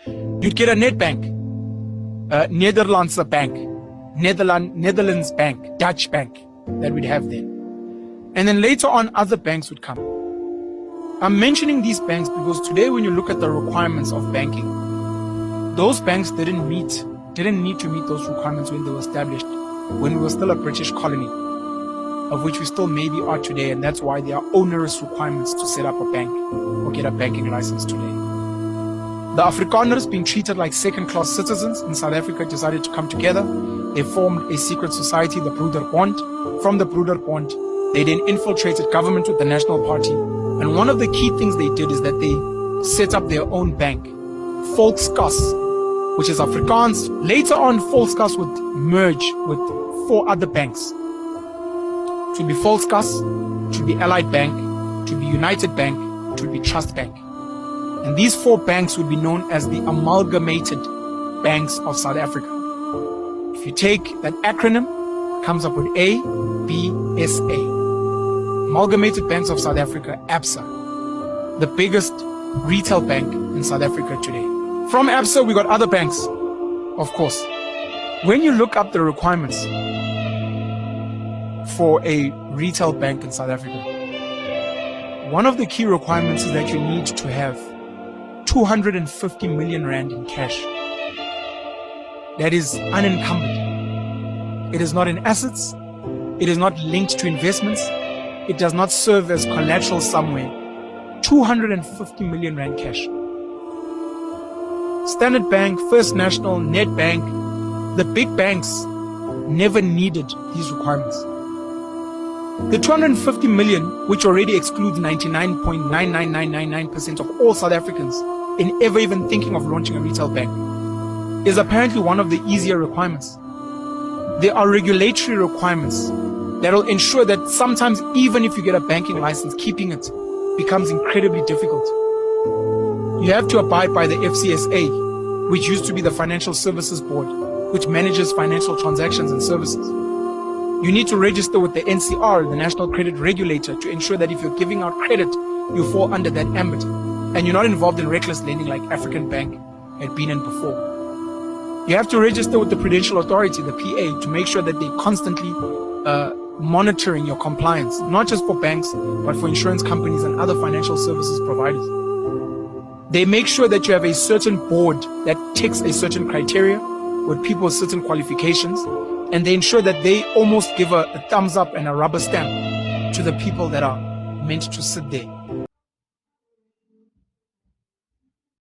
You'd get a Nedbank, Netherlands Bank, Netherlands Bank, Dutch Bank that we'd have there. And then later on, other banks would come. I'm mentioning these banks because today when you look at the requirements of banking, those banks didn't need to meet those requirements when they were established, when we were still a British colony, of which we still maybe are today, and that's why there are onerous requirements to set up a bank or get a banking license today. The Afrikaners, being treated like second-class citizens in South Africa, decided to come together. They formed a secret society, the Broederbond. From the Broederbond, they then infiltrated government with the National Party. And one of the key things they did is that they set up their own bank, Volkskas, which is Afrikaans. Later on, Volkskas would merge with 4 other banks. It would be Volkskas, it would be Allied Bank, it would be United Bank, it would be Trust Bank. And these 4 banks would be known as the Amalgamated Banks of South Africa. If you take that acronym, it comes up with ABSA. Amalgamated Banks of South Africa, ABSA, the biggest retail bank in South Africa today. From ABSA, we got other banks, of course. When you look up the requirements for a retail bank in South Africa, one of the key requirements is that you need to have 250 million rand in cash. That is unencumbered. It is not in assets. It is not linked to investments. It does not serve as collateral somewhere. 250 million rand cash. Standard Bank, First National, Nedbank, the big banks never needed these requirements. The 250 million, which already excludes 99.99999% of all South Africans in ever even thinking of launching a retail bank, is apparently one of the easier requirements. There are regulatory requirements that will ensure that sometimes even if you get a banking license, keeping it becomes incredibly difficult. You have to abide by the FCSA, which used to be the Financial Services Board, which manages financial transactions and services. You need to register with the NCR, the National Credit Regulator, to ensure that if you're giving out credit, you fall under that ambit, and you're not involved in reckless lending like African Bank had been in before. You have to register with the Prudential Authority, the PA, to make sure that they're constantly monitoring your compliance, not just for banks, but for insurance companies and other financial services providers. They make sure that you have a certain board that ticks a certain criteria with people with certain qualifications, and they ensure that they almost give a thumbs up and a rubber stamp to the people that are meant to sit there.